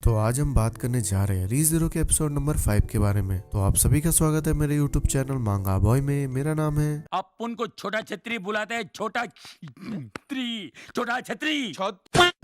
तो आज हम बात करने जा रहे हैं रीज़ीरो के एपिसोड नंबर 5 के बारे में। तो आप सभी का स्वागत है मेरे यूट्यूब चैनल मांगा बॉय में। मेरा नाम है अपन को छोटा छतरी बुलाते हैं। छोटा छतरी।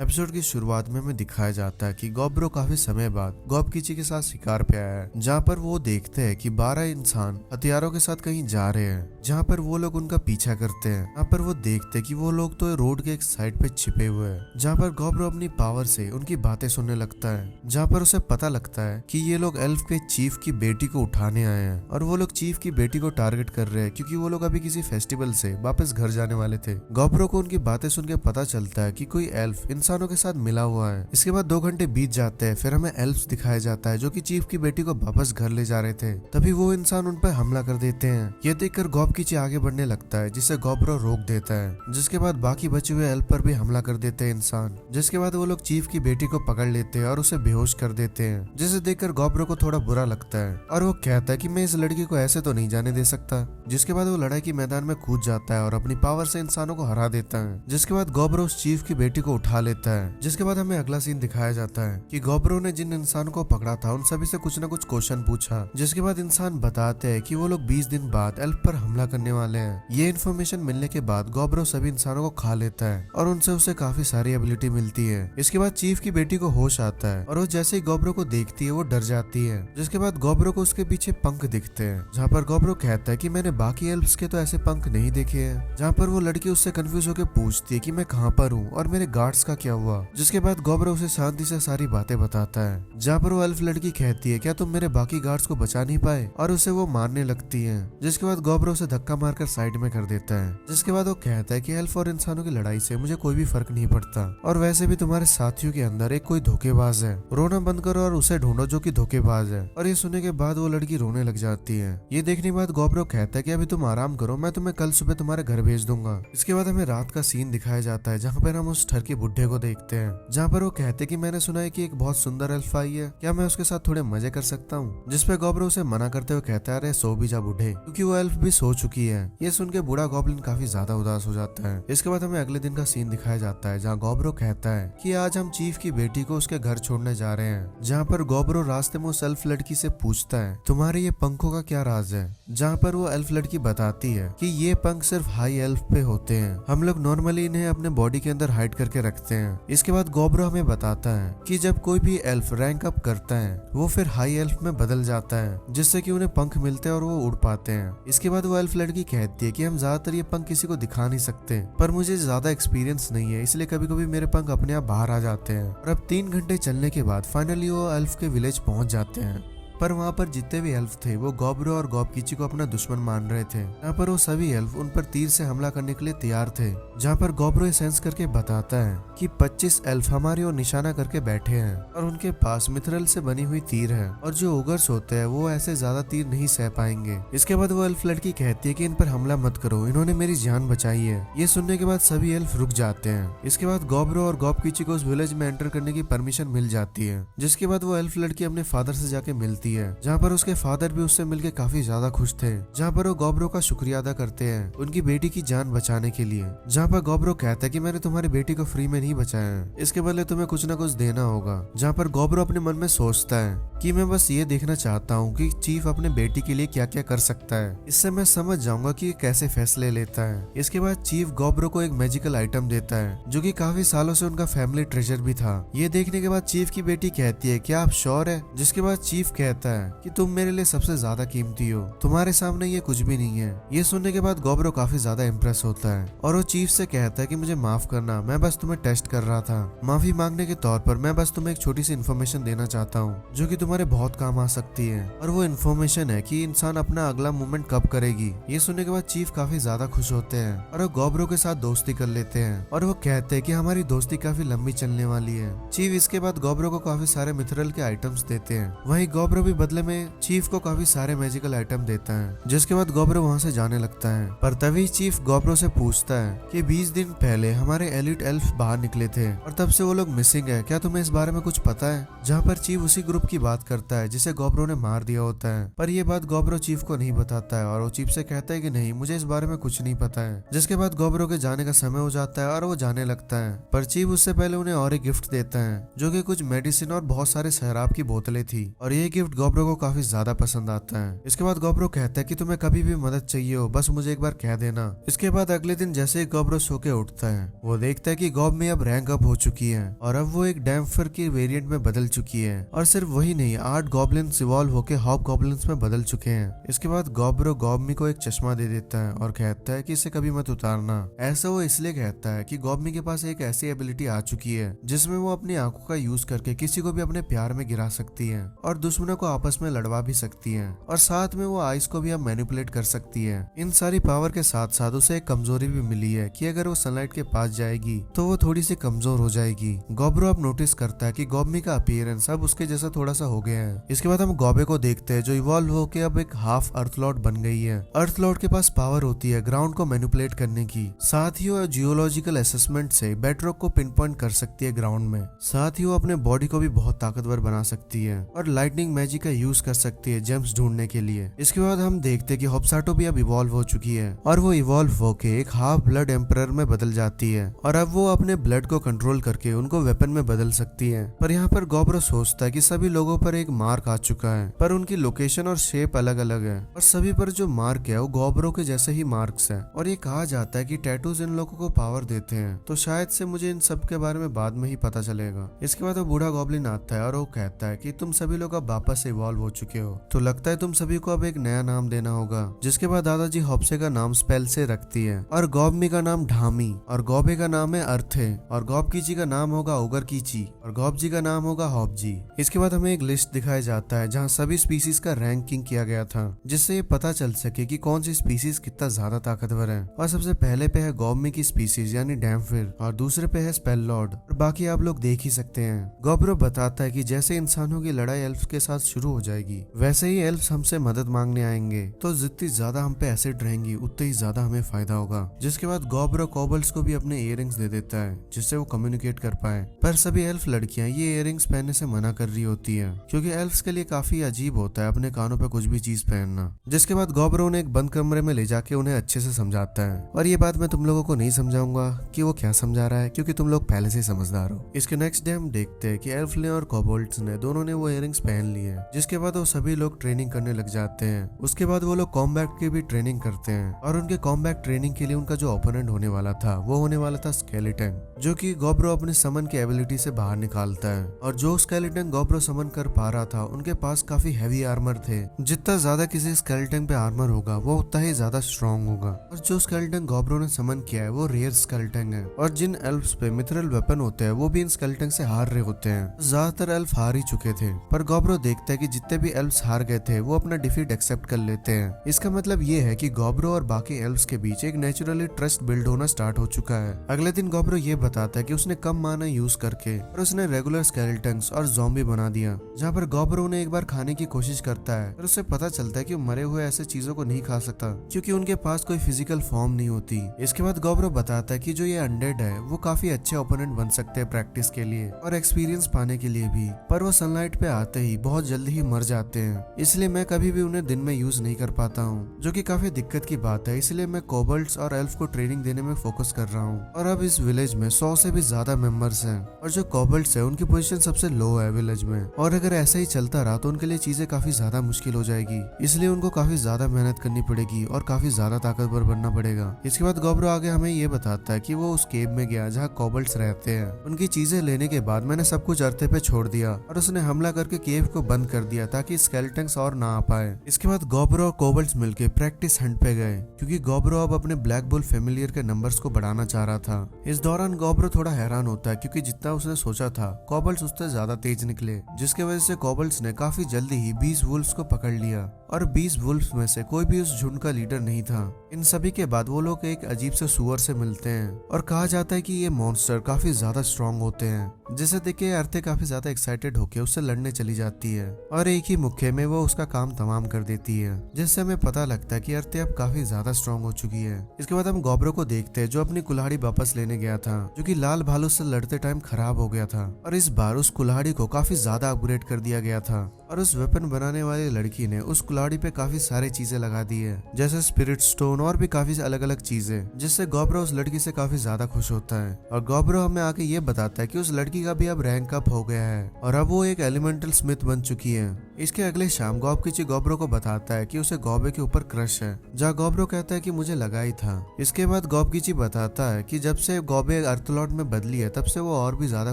एपिसोड की शुरुआत में हमें दिखाया जाता है कि गॉब्रो काफी समय बाद गॉबकीची के साथ शिकार पे आया है, जहाँ पर वो देखते हैं कि 12 इंसान हथियारों के साथ कहीं जा रहे हैं, जहाँ पर वो लोग उनका पीछा करते हैं। यहाँ पर वो देखते हैं कि वो लोग तो रोड के एक साइड पे छिपे हुए हैं, जहाँ पर गॉब्रो अपनी पावर से उनकी बातें सुनने लगता है, जहाँ पर उसे पता लगता है कि ये लोग एल्फ के चीफ की बेटी को उठाने आए हैं और वो लोग चीफ की बेटी को टारगेट कर रहे हैं क्योंकि वो लोग अभी किसी फेस्टिवल से वापस घर जाने वाले थे। गॉब्रो को उनकी बातें सुन के पता चलता है कि कोई एल्फ इंसानों के साथ मिला हुआ है। इसके बाद 2 घंटे बीत जाते हैं, फिर हमें एल्फ दिखाया जाता है जो कि चीफ की बेटी को वापस घर ले जा रहे थे। तभी वो इंसान उन पर हमला कर देते हैं। ये देखकर गॉबकीची आगे बढ़ने लगता है, जिसे गॉब्रो रोक देता है। जिसके बाद बाकी बचे हुए एल्फ पर भी हमला कर देते हैं इंसान। जिसके बाद वो लोग चीफ की बेटी को पकड़ लेते हैं और उसे बेहोश कर देते हैं, जिसे देखकर गॉब्रो को थोड़ा बुरा लगता है और वो कहता है कि मैं इस लड़की को ऐसे तो नहीं जाने दे सकता। जिसके बाद वो लड़ाई के मैदान में कूद जाता है और अपनी पावर से इंसानों को हरा देता है। जिसके बाद गॉब्रो उस चीफ की बेटी को उठा लेता है। जिसके बाद हमें अगला सीन दिखाया जाता है कि गॉब्रो ने जिन इंसानों को पकड़ा था उन सभी से कुछ न कुछ क्वेश्चन पूछा। जिसके बाद इंसान बताते हैं कि वो लोग 20 दिन बाद एल्फ पर हमला करने वाले हैं। ये इन्फॉर्मेशन मिलने के बाद गॉब्रो सभी इंसानों को खा लेता है और उनसे उसे काफी सारी एबिलिटी मिलती है। इसके बाद चीफ की बेटी को होश आता है और वो जैसे ही गॉब्रो को देखती है वो डर जाती है। जिसके बाद गॉब्रो को उसके पीछे पंख दिखते हैं, जहाँ पर गॉब्रो कहता है कि मैंने बाकी एल्फ्स के तो ऐसे पंख नहीं देखे हैं। जहाँ पर वो लड़की उससे कंफ्यूज होकर पूछती है कि मैं कहाँ पर हूँ और मेरे गार्ड्स का क्या हुआ। जिसके बाद गॉब्रो उसे शांति से सारी बातें बताता है, जहाँ पर वो एल्फ लड़की कहती है क्या तुम मेरे बाकी गार्ड्स को बचा नहीं पाए, और उसे वो मारने लगती है। जिसके बाद गॉब्रो उसे धक्का मारकर साइड में कर देता है। जिसके बाद वो कहता है कि एल्फ और इंसानों की लड़ाई से मुझे कोई भी फर्क नहीं पड़ता, और वैसे भी तुम्हारे साथियों के अंदर एक कोई धोखेबाज है, रोना बंद करो और उसे ढूंढो जो कि धोखेबाज है। और ये सुनने के बाद वो लड़की रोने लग जाती है। ये देखने के बाद गॉब्रो कहता है कि अभी तुम आराम करो, मैं तुम्हें कल सुबह तुम्हारे घर भेज दूंगा। इसके बाद हमें रात का सीन दिखाया जाता है, जहाँ पर हम उस ठरकी बुढ़े को देखते हैं, जहाँ पर वो कहते कि मैंने सुना है कि एक बहुत सुंदर एल्फ आई है, क्या मैं उसके साथ थोड़े मजे कर सकता हूँ। जिसपे गॉब्रो उसे मना करते हुए कहता है अरे सो भी जा बूढ़े, क्योंकि वो एल्फ भी सो चुकी है। ये सुन के बूढ़ा गॉब्लिन काफी ज्यादा उदास हो जाता है। इसके बाद हमें अगले दिन का सीन दिखाया जाता है, जहाँ गॉब्रो कहता है कि आज हम चीफ की बेटी को उसके घर छोड़ने जा रहे हैं। जहाँ पर गॉब्रो रास्ते में उस एल्फ लड़की से पूछता है तुम्हारे ये पंखों का क्या राज है। जहाँ पर वो एल्फ लड़की बताती है कि ये पंख सिर्फ हाई एल्फ पे होते हैं, हम लोग नॉर्मली इन्हें अपने बॉडी के अंदर हाइड करके रखते हैं। इसके बाद गॉब्रो हमें बताता है कि जब कोई भी एल्फ रैंक अप करता है वो फिर हाई एल्फ में बदल जाता है, जिससे कि उन्हें पंख मिलते हैं और वो उड़ पाते हैं। इसके बाद वो एल्फ लड़की कहती है कि हम ज्यादातर ये पंख किसी को दिखा नहीं सकते, पर मुझे ज्यादा एक्सपीरियंस नहीं है, इसलिए कभी कभी मेरे पंख अपने आप बाहर आ जाते हैं। और अब 3 घंटे चलने के बाद फाइनली वो एल्फ के विलेज पहुंच जाते हैं। पर वहाँ पर जितने भी एल्फ थे वो गॉब्रो और गॉबकीची को अपना दुश्मन मान रहे थे। यहाँ पर वो सभी एल्फ उन पर तीर से हमला करने के लिए तैयार थे। जहाँ पर गॉब्रो सेंस करके बताता है कि 25 एल्फ हमारी ओर निशाना करके बैठे हैं और उनके पास मिथरल से बनी हुई तीर है, और जो ओगर्स होते हैं वो ऐसे ज्यादा तीर नहीं सह पाएंगे। इसके बाद वो एल्फ लड़की कहती है कि इन पर हमला मत करो, इन्होंने मेरी जान बचाई है। ये सुनने के बाद सभी एल्फ रुक जाते हैं। इसके बाद गॉब्रो और गॉबकीची को उस विलेज में एंटर करने की परमिशन मिल जाती है। जिसके बाद वो एल्फ लड़की अपने फादर से जाके मिलती है, जहाँ पर उसके फादर भी उससे मिलके काफी ज्यादा खुश थे। जहाँ पर वो गॉब्रो का शुक्रिया अदा करते हैं उनकी बेटी की जान बचाने के लिए। जहाँ पर गॉब्रो कहता है कि मैंने तुम्हारी बेटी को फ्री में नहीं बचाया है, इसके बदले तुम्हें कुछ न कुछ देना होगा। जहाँ पर गॉब्रो अपने मन में सोचता है कि मैं बस ये देखना चाहता हूँ कि चीफ अपने बेटी के लिए क्या क्या कर सकता है, इससे मैं समझ जाऊंगा कि कैसे फैसले लेता है। इसके बाद चीफ गॉब्रो को एक मैजिकल आइटम देता है जो कि काफी सालों से उनका फैमिली ट्रेजर भी था। ये देखने के बाद चीफ की बेटी कहती है क्या आप श्योर है। जिसके बाद चीफ कहता है कि तुम मेरे लिए सबसे ज्यादा कीमती हो, तुम्हारे सामने ये कुछ भी नहीं है। ये सुनने के बाद गॉब्रो काफी ज्यादा इम्प्रेस होता है और वो चीफ से कहता है कि मुझे माफ करना, मैं बस तुम्हें टेस्ट कर रहा था। माफी मांगने के तौर पर मैं बस तुम्हें एक छोटी सी इन्फॉर्मेशन देना चाहता हूँ जो कि तुम्हारे बहुत काम आ सकती है, और वो इन्फॉर्मेशन है कि इंसान अपना अगला मूवमेंट कब करेगी। ये सुनने के बाद चीफ काफी ज्यादा खुश होते हैं और वो गॉब्रो के साथ दोस्ती कर लेते हैं, और वो कहते हैं कि हमारी दोस्ती काफी लंबी चलने वाली है। चीफ इसके बाद गॉब्रो को काफी सारे मिथरल के आइटम्स देते हैं। वहीं गॉब्रो भी बदले में चीफ को काफी सारे मैजिकल आइटम देता है। जिसके बाद गॉब्रो वहाँ से जाने लगता है, पर तभी चीफ गॉब्रो से पूछता है कि 20 दिन पहले हमारे एलिट एल्फ बाहर निकले थे और तब से वो लोग मिसिंग है, क्या तुम्हें इस बारे में कुछ पता है। जहाँ पर चीफ उसी ग्रुप की बात बात करता है जिसे गॉब्रो ने मार दिया होता है। पर ये बात गॉब्रो चीफ को नहीं बताता है और वो चीफ से कहता है कि नहीं, मुझे इस बारे में कुछ नहीं पता है। जिसके बाद गॉब्रो के जाने का समय हो जाता है और वो जाने लगता है। पर चीफ उससे पहले उन्हें और एक गिफ्ट देता है जो कि कुछ मेडिसिन और बहुत सारे शराब की बोतलें थी और ये गिफ्ट गॉब्रो को काफी ज्यादा पसंद आता है। इसके बाद गॉब्रो कहता है कि तुम्हें कभी भी मदद चाहिए हो बस मुझे एक बार कह देना। इसके बाद अगले दिन जैसे ही गॉब्रो सो के उठता है वो देखता है कि गॉब में अब रैंक अप हो चुकी है और अब वो एक डैम्फर की वेरिएंट में बदल चुकी है। और सिर्फ वही नहीं, 8 गॉब्लिन्स इवॉल्व होके हॉब गॉब्लिन्स में बदल चुके हैं। इसके बाद गॉब्रो गॉबमी को एक चश्मा दे देता है और कहता है कि इसे कभी मत उतारना। ऐसा वो इसलिए कहता है कि गॉबमी के पास एक ऐसी एबिलिटी आ चुकी है जिसमें वो अपनी आंखों का यूज करके किसी को भी अपने प्यार में गिरा सकती है और दुश्मनों को आपस में लड़वा भी सकती है और साथ में वो आइस को भी अब मैनिपुलेट कर सकती है। इन सारी पावर के साथ साथ उसे एक कमजोरी भी मिली है कि अगर वो सनलाइट के पास जाएगी तो वो थोड़ी सी कमजोर हो जाएगी। गॉब्रो अब नोटिस करता है कि गॉबमी का अपीयरेंस अब उसके जैसा थोड़ा सा हो गया है। इसके बाद हम गॉबे को देखते हैं जो इवॉल्व होके अब एक हाफ अर्थलॉर्ड बन गई है। अर्थलॉर्ड के पास पावर होती है ग्राउंड को मैनिपुलेट करने की, साथ ही वो जियोलॉजिकल असेसमेंट से बेडरॉक को पिन पॉइंट कर सकती है ग्राउंड में। साथ ही वो अपने बॉडी को भी बहुत ताकतवर बना सकती है और लाइटनिंग मैजिक का यूज कर सकती है जेम्स ढूंढने के लिए। इसके बाद हम देखते हैं कि होप्साटो भी अब इवॉल्व हो चुकी है और वो इवॉल्व होके एक हाफ ब्लड एम्परर में बदल जाती है और अब वो अपने ब्लड को कंट्रोल करके उनको वेपन में बदल सकती है। पर यहाँ पर गॉब्रो सोचता है कि सभी लोगों पर एक मार्क आ चुका है पर उनकी लोकेशन और शेप अलग अलग है और सभी पर जो मार्क है वो गॉब्रो के जैसे ही मार्क्स है और ये कहा जाता है कि टैटूज इन लोगों को पावर देते हैं, तो शायद से मुझे इन सब के बारे में बाद में ही पता चलेगा। इसके बाद वो बूढ़ा गॉब्लिन आता है और वो कहता है कि तुम सभी लोग अब वापस से इवॉल्व हो चुके हो, तो लगता है तुम सभी को अब एक नया नाम देना होगा। जिसके बाद दादाजी हॉप्से का नाम स्पेल से रखती है और गॉबमी का नाम ढामी और गॉबे का नाम है अर्थे और गॉब कीची का नाम होगा ओगर कीची और गॉब जी का नाम होगा हॉब जी। इसके बाद हमें एक लिस्ट दिखाया जाता है जहाँ सभी स्पीसीज का रैंकिंग किया गया था जिससे ये पता चल सके कि कौन सी स्पीसीज कितना ज्यादा ताकतवर है। और सबसे पहले पे है गॉबमी की स्पीसीज यानी डैम्फिर और दूसरे पे है स्पेल लॉर्ड और बाकी आप लोग देख ही सकते हैं। गॉब्रो बताता है कि जैसे इंसानों की लड़ाई एल्फ के साथ शुरू हो जाएगी वैसे ही एल्फ हमसे मदद मांगने आएंगे, तो जितनी ज्यादा हम पे एसिड रहेंगी उतने ही ज्यादा हमें फायदा होगा। जिसके बाद गॉब्रो कोबल्स को भी अपने इयररिंग्स दे देता है जिससे वो कम्युनिकेट कर पाए। पर सभी एल्फ लड़कियां ये इयररिंग्स पहनने से मना कर रही होती है क्योंकि एल्फ्स के लिए काफी अजीब होता है अपने कानों पे कुछ भी चीज पहनना। जिसके बाद गॉब्रो उन्हें एक बंद कमरे में ले जाके उन्हें अच्छे से समझाता है और ये बात मैं तुम लोगों को नहीं समझाऊंगा कि वो क्या समझा रहा है क्योंकि तुम लोग पहले से ही समझदार हो। इसके नेक्स्ट डे हम देखते हैं कि एल्फ ने और कोबोल्ट्स ने दोनों ने वो इयररिंग्स पहन लिए। जिसके बाद वो सभी लोग ट्रेनिंग करने लग जाते हैं। उसके बाद वो लोग कॉम्बैट की भी ट्रेनिंग करते हैं और उनके कॉम्बैट ट्रेनिंग के लिए उनका जो ओपोनेंट होने वाला था वो होने वाला था स्केलेटन, जो कि गॉब्रो अपने समन की एबिलिटी से बाहर निकालता है। और जो स्केलेटन गॉब्रो समन कर पा रहा था उनके पास काफी हैवी आर्मर थे। जितना ज्यादा किसी स्केलेटन पे आर्मर होगा वो उतना ही ज्यादा स्ट्रॉन्ग होगा। और जो स्केलेटन गॉब्रो ने समन किया है वो रेयर स्केलेटन है और जिन एल्फ्स पे मिथरल वेपन होते हैं वो भी इन स्केलेटन से हार रहे होते हैं। ज्यादातर एल्फ हार ही चुके थे पर गॉब्रो देखता है कि जितने भी एल्फ्स हार गए थे वो अपना डिफीट एक्सेप्ट कर लेते हैं। इसका मतलब ये है कि गॉब्रो और बाकी एल्फ्स के बीच एक नेचुरली ट्रस्ट बिल्ड होना स्टार्ट हो चुका है। अगले दिन गॉब्रो ये बताता है कि उसने कम माना यूज करके और उसने रेगुलर स्केलेटन्स और ज़ॉम्बी बना दिया। जहाँ पर गॉब्रो ने एक बार खाने की कोशिश करता है और उससे पता चलता है कि वो मरे हुए ऐसे चीजों को नहीं खा सकता क्योंकि उनके पास कोई फिजिकल फॉर्म नहीं होती। इसके बाद गॉब्रो बताता है कि जो ये अनडेड है वो काफी अच्छे ओपोनेंट बन सकते हैं प्रैक्टिस के लिए और एक्सपीरियंस पाने के लिए भी, पर वो सनलाइट पे आते ही बहुत जल्दी ही मर जाते हैं। इसलिए मैं कभी भी उन्हें दिन में यूज नहीं कर पाता हूँ, जो कि काफी दिक्कत की बात है। इसलिए मैं कोबल्ट्स और एल्फ को ट्रेनिंग देने में फोकस कर रहा हूँ। और अब इस विलेज में 100 से भी ज्यादा मेंबर्स हैं और जो कोबल्ट्स है उनकी पोजीशन सबसे लो है विलेज में। और अगर ऐसा ही चलता रहा तो उनके लिए चीजें काफी ज्यादा मुश्किल हो जाएगी, इसलिए उनको काफी ज्यादा मेहनत करनी पड़ेगी और काफी ज्यादा ताकतवर बनना पड़ेगा। इसके बाद गॉब्रो आगे हमें ये बताता है कि वो उस केव में गया जहाँ कोबल्ट्स रहते हैं। उनकी चीजें लेने के बाद मैंने सब कुछ अर्थे पे छोड़ दिया और उसने हमला करके केव को बंद कर दिया ताकि स्केलेटन्स और ना आ पाए। इसके बाद गॉब्रो और कोबल्ट्स मिलके प्रैक्टिस हंट पे गए क्योंकि गॉब्रो अब अपने ब्लैक बुल फेमिलियर के नंबर्स को बढ़ाना चाह रहा था। इस दौरान गॉब्रो थोड़ा हैरान होता है क्योंकि जितना उसने सोचा था कोबल्ट्स उससे ज्यादा तेज निकले, जिसके वजह से कोबल्ट्स ने काफी जल्दी ही 20 वुल्फ्स को पकड़ लिया और 20 वुल्फ्स में से कोई भी उस झुंड का लीडर नहीं था। इन सभी के बाद वो लोग एक अजीब से सुअर से मिलते हैं और कहा जाता है कि ये मॉन्स्टर काफी ज्यादा स्ट्रॉन्ग होते हैं, जिसे देख के अर्थे काफी ज्यादा एक्साइटेड होकर उससे लड़ने चली जाती है और एक ही मुक्के में वो उसका काम तमाम कर देती है, जिससे हमें पता लगता है कि अर्थे अब काफी ज्यादा स्ट्रॉन्ग हो चुकी है। इसके बाद हम गॉब्रो को देखते हैं जो अपनी कुल्हाड़ी वापस लेने गया था, जो कि लाल भालू से लड़ते टाइम खराब हो गया था और इस बार उस कुल्हाड़ी को काफी ज्यादा अपग्रेड सेट कर दिया गया था और उस वेपन बनाने वाली लड़की ने उस कुल्हाड़ी पे काफी सारी चीजें लगा दी है, जैसे स्पिरिट स्टोन और भी काफी अलग अलग चीजें, जिससे गॉब्रो उस लड़की से काफी ज्यादा खुश होता है। और गॉब्रो हमें आके ये बताता है कि उस लड़की का भी अब रैंक अप हो गया है और अब वो एक एलिमेंटल स्मिथ बन चुकी है। इसके अगले शाम गॉबकिची गॉब्रो को बताता है कि उसे गॉबे के ऊपर क्रश है, जहाँ गॉब्रो कहता है कि मुझे लगा ही था। इसके बाद गॉबकिची बताता है कि जब से गॉबे अर्थलॉर्ड में बदली है तब से वो और भी ज्यादा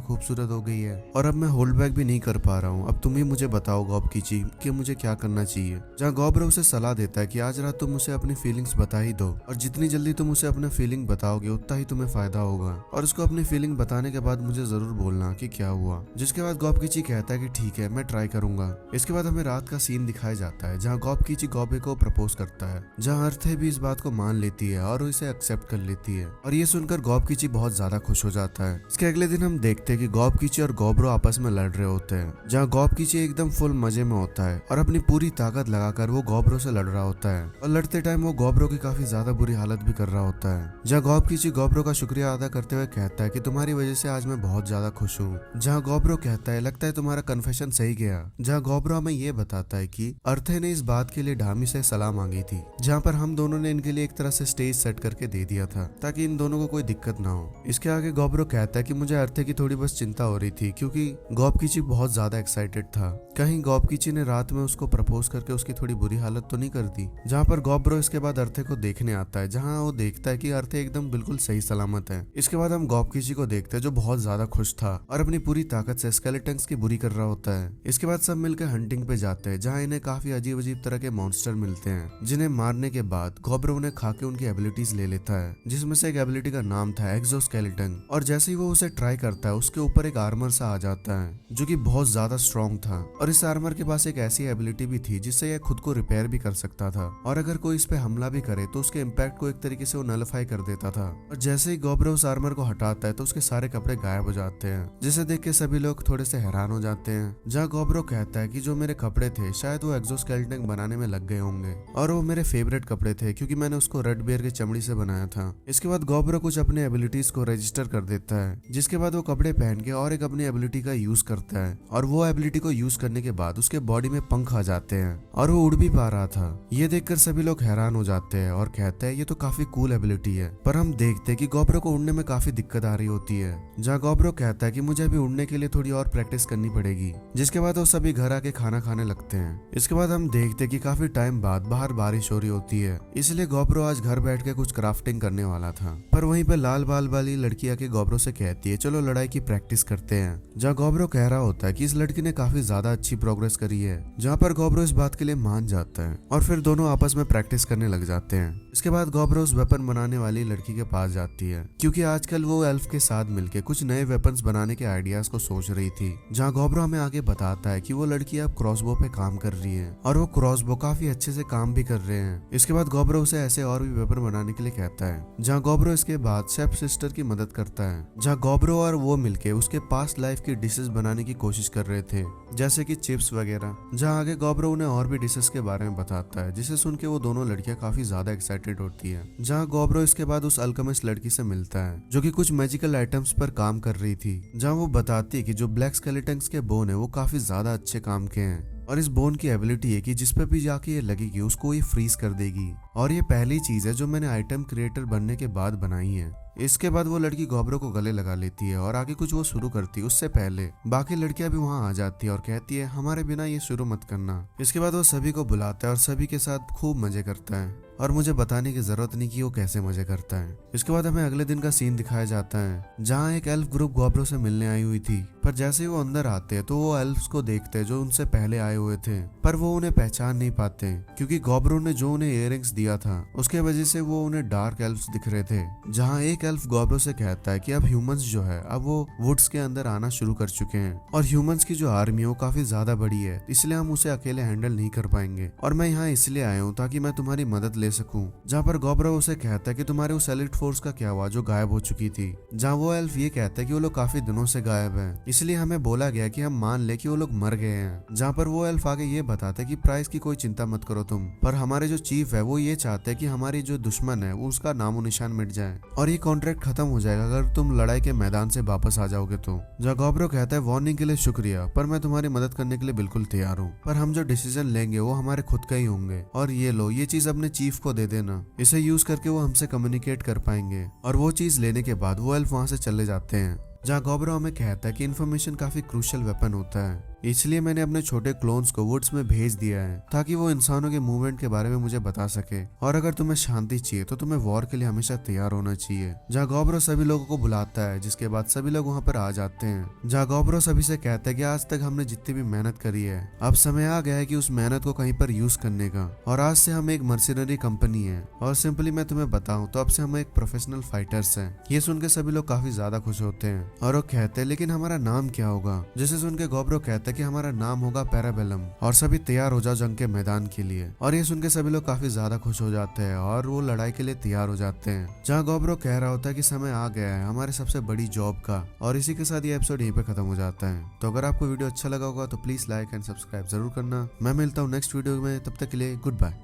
खूबसूरत हो गई है और अब मैं होल्ड बैक भी नहीं कर पा रहा हूँ। अब तुम ही मुझे बताओ गॉबकिची कि मुझे क्या करना चाहिए। जहाँ गॉब्रो उसे सलाह देता है कि आज रात तुम उसे अपनी फीलिंग्स बता ही दो और जितनी जल्दी तुम उसे अपना फीलिंग बताओगे उतना ही तुम्हें फायदा होगा, और उसको अपनी फीलिंग बताने के बाद मुझे जरूर बोलना कि क्या हुआ। जिसके बाद गॉबकिची कहता है कि ठीक है, मैं ट्राई करूंगा। इसके बाद हमें रात का सीन दिखाया जाता है जहाँ गॉबकिची गॉबे को प्रपोज करता है, जहाँ अर्थे भी इस बात को मान लेती है और इसे एक्सेप्ट कर लेती है और ये सुनकर गॉबकिची बहुत ज्यादा खुश हो जाता है। इसके अगले दिन हम देखते हैं कि गॉबकिची और गॉब्रो आपस में लड़ रहे होते हैं, जहाँ गॉबकिची एकदम फुल मजे में होता है और अपनी पूरी ताकत लगाकर वो गॉब्रो से लड़ रहा होता है और लड़ते टाइम वो गॉब्रो की काफी ज्यादा बुरी हालत भी कर रहा होता है। जहाँ गॉबकिची गॉब्रो का शुक्रिया अदा करते हुए कहता है कि तुम्हारी वजह से आज मैं बहुत ज्यादा खुश हूँ। जहाँ गॉब्रो कहता है लगता है तुम्हारा कन्फेशन सही गया। जहाँ गॉब्रो हमें ये बताता है कि अर्थे ने इस बात के लिए ढामी से सलाह मांगी थी, जहाँ पर हम दोनों ने इनके लिए एक तरह से स्टेज सेट करके दे दिया था ताकि इन दोनों को कोई दिक्कत ना हो। इसके आगे गॉब्रो कहता है कि मुझे अर्थे की थोड़ी बस चिंता हो रही थी क्योंकि गॉबकिची बहुत ज्यादा एक्साइटेड था, कहीं गॉबकिची ने रात में उसको प्रपोज करके उसकी थोड़ी बुरी हालत तो नहीं कर दी। जहाँ पर गॉब्रो इसके बाद अर्थे को देखने आता है, जहाँ वो देखता है कि अर्थे एकदम बिल्कुल सही सलामत है। इसके बाद हम गॉबकिची को देखते हैं जो बहुत ज्यादा खुश था और अपनी पूरी ताकत से स्केलेटन्स की बुरी कर रहा होता है। इसके बाद सब मिलकर हंटिंग पे जाते हैं, जहाँ इन्हें काफी अजीब अजीब तरह के मॉन्स्टर मिलते हैं, जिन्हें मारने के बाद गॉब्रो उन्हें खा के उनकी एबिलिटीज ले लेता है, जिसमें से एक एबिलिटी का नाम था एक्सोस्केलेटन। और जैसे ही वो उसे ट्राई करता है उसके ऊपर एक आर्मर सा आ जाता है जो कि बहुत ज्यादा स्ट्रॉन्ग था और इस आर्मर के पास एक ऐसी एबिलिटी भी थी जिससे यह खुद को रिपेयर भी कर सकता था और अगर कोई इस पे हमला भी करे तो उसके इम्पैक्ट को एक तरीके से वो नलिफाई कर देता था। और जैसे ही गॉब्रो उस आर्मर को हटाता है तो उसके सारे कपड़े गायब हो जाते हैं, जिसे देख के सभी लोग थोड़े से हैरान हो जाते हैं। जहाँ गॉब्रो कहता है कि जो मेरे कपड़े थे शायद वो एक्सोस्केलेटन बनाने में लग गए होंगे और वो मेरे फेवरेट कपड़े थे क्योंकि मैंने उसको रेड बियर की चमड़ी से बनाया था। इसके बाद गॉब्रो कुछ अपने एबिलिटीज को रजिस्टर कर देता है, जिसके बाद वो कपड़े पहन के और एक अपनी एबिलिटी का यूज करता है और वो एबिलिटी को यूज करने के बाद उसके बॉडी में पंख आ जाते हैं और वो उड़ भी पा रहा था। ये देखकर सभी लोग हैरान हो जाते हैं और कहते हैं ये तो काफी कूल एबिलिटी है। पर हम देखते हैं कि गॉब्रो को उड़ने में काफी दिक्कत आ रही होती है, जहाँ गॉब्रो कहता है कि मुझे अभी उड़ने के लिए थोड़ी और प्रैक्टिस करनी पड़ेगी। जिसके बाद वो सभी घर आके खाना खाने लगते हैं। इसके बाद हम देखते हैं कि काफी टाइम बाद बाहर बारिश हो रही होती है, इसलिए गॉब्रो आज घर बैठ के कुछ क्राफ्टिंग करने वाला था। पर वहीं पे लाल बाल वाली लड़की आके गॉब्रो से कहती है चलो लड़ाई की प्रैक्टिस करते हैं, जहाँ गॉब्रो कह रहा होता है कि इस लड़की ने काफी ज्यादा अच्छी प्रोग्रेस करी है, जहाँ पर गॉब्रो इस बात के लिए मान जाता है और फिर दोनों आपस में प्रैक्टिस करने लग जाते हैं। इसके बाद गॉब्रो उस वेपन बनाने वाली लड़की के पास जाती है क्योंकि आजकल वो एल्फ के साथ मिलके कुछ नए वेपन्स बनाने के आइडियाज को सोच रही थी। जहाँ गॉब्रो हमें आगे बताता है कि वो लड़की अब क्रॉसबो पे काम कर रही है और वो क्रॉसबो काफी अच्छे से काम भी कर रहे हैं। इसके बाद गॉब्रो उसे ऐसे और भी वेपन बनाने के लिए कहता है, जहाँ गॉब्रो इसके बाद शेफ सिस्टर की मदद करता है, जहाँ गॉब्रो और वो मिलके उसके पास्ट लाइफ की डिशेस बनाने की कोशिश कर रहे थे, जैसे कि चिप्स वगैरह। जहाँ आगे गॉब्रो उन्हें और भी डिशेस के बारे में बताता है, जिसे सुन के वो दोनों लड़कियां काफी ज्यादा एक्साइटेड होती है। जहाँ गॉब्रो इसके बाद उस अल्केमिस्ट लड़की से मिलता है जो कि कुछ मैजिकल आइटम्स पर काम कर रही थी, जहाँ वो बताती है कि जो ब्लैक स्केलेटन्स के बोन है वो काफी ज्यादा अच्छे काम के हैं और इस बोन की एबिलिटी है कि जिस पे भी जाके ये लगेगी उसको ये फ्रीज कर देगी और ये पहली चीज है जो मैंने आइटम क्रिएटर बनने के बाद बनाई है। इसके बाद वो लड़की गॉब्रो को गले लगा लेती है और आगे कुछ वो शुरू करती है उससे पहले बाकी लड़कियां भी वहां आ जाती है और कहती है हमारे बिना ये शुरू मत करना। इसके बाद वो सभी को बुलाता है और सभी के साथ खूब मजे करता है और मुझे बताने की जरूरत नहीं कि वो कैसे मजे करता है। इसके बाद हमें अगले दिन का सीन दिखाया जाता है, जहाँ एक एल्फ ग्रुप गॉब्रो से मिलने आई हुई थी, पर जैसे ही वो अंदर आते हैं तो वो एल्फ्स को देखते हैं जो उनसे पहले आए हुए थे, पर वो उन्हें पहचान नहीं पाते क्योंकि गॉब्रो ने जो उन्हें इयररिंग्स दिया था उसके वजह से वो उन्हें डार्क एल्फ्स दिख रहे थे। जहाँ एक एल्फ गॉब्रो से कहता है कि अब ह्यूमंस जो है अब वो वुड्स के अंदर आना शुरू कर चुके हैं और ह्यूमंस की जो आर्मी है वो काफी ज्यादा बड़ी है, इसलिए हम उसे अकेले हैंडल नहीं कर पाएंगे और मैं यहाँ इसलिए आया हूँ ताकि मैं तुम्हारी मदद ले ले सकूं। जहाँ पर गोब्रो उसे कहता है कि तुम्हारे उस एलिट फोर्स का क्या हुआ जो गायब हो चुकी थी। जहाँ वो एल्फ ये कहता है कि वो लोग काफी दिनों से गायब हैं, इसलिए हमें बोला गया कि हम मान ले कि वो लोग मर गए हैं। जहाँ पर वो एल्फ आगे ये बताता है कि प्राइस की कोई चिंता मत करो तुम, पर हमारे जो चीफ है वो ये चाहते हैं कि हमारी जो दुश्मन है वो उसका नामो निशान मिट जाए और ये कॉन्ट्रैक्ट खत्म हो जाएगा अगर तुम लड़ाई के मैदान से वापस आ जाओगे तो। जहाँ गोब्रो कहता है वार्निंग के लिए शुक्रिया, पर मैं तुम्हारी मदद करने के लिए बिल्कुल तैयार हूँ, पर हम जो डिसीजन लेंगे वो हमारे खुद का ही होंगे। और ये लो, ये चीज अपने चीफ को दे देना, इसे यूज करके वो हमसे कम्युनिकेट कर पाएंगे। और वो चीज लेने के बाद वो एल्फ वहां से चले जाते हैं। जहाँ गोब्रो हमें कहता है कि इन्फॉर्मेशन काफी क्रूशियल वेपन होता है, इसलिए मैंने अपने छोटे क्लोन्स को वुड्स में भेज दिया है ताकि वो इंसानों के मूवमेंट के बारे में मुझे बता सके। और अगर तुम्हें शांति चाहिए तो तुम्हें वॉर के लिए हमेशा तैयार होना चाहिए। जहाँ गोब्रो सभी लोगों को बुलाता है, जिसके बाद सभी लोग वहाँ पर आ जाते हैं। जहाँ गोब्रो सभी से कहता है कि आज तक हमने जितनी भी मेहनत करी है, अब समय आ गया है कि उस मेहनत को कहीं पर यूज करने का। और आज से हम एक मर्सिनरी कंपनी है, और सिंपली मैं तुम्हें बताऊं तो अब से हम एक प्रोफेशनल फाइटर्स हैं। ये सुन के सभी लोग काफी ज्यादा खुश होते हैं और वो कहते हैं लेकिन हमारा नाम क्या होगा। जिसे सुन के गोब्रो कहता है कि हमारा नाम होगा पैराबेलम, और सभी तैयार हो जाओ जंग के मैदान के लिए। और ये सुन के सभी लोग काफी ज्यादा खुश हो जाते हैं और वो लड़ाई के लिए तैयार हो जाते हैं। जहाँ गोब्रो कह रहा होता है कि समय आ गया है हमारे सबसे बड़ी जॉब का। और इसी के साथ ये एपिसोड यहीं पे खत्म हो जाता है। तो अगर आपको वीडियो अच्छा लगा होगा तो प्लीज लाइक एंड सब्सक्राइब जरूर करना। मैं मिलता हूँ नेक्स्ट वीडियो में, तब तक के लिए गुड बाय।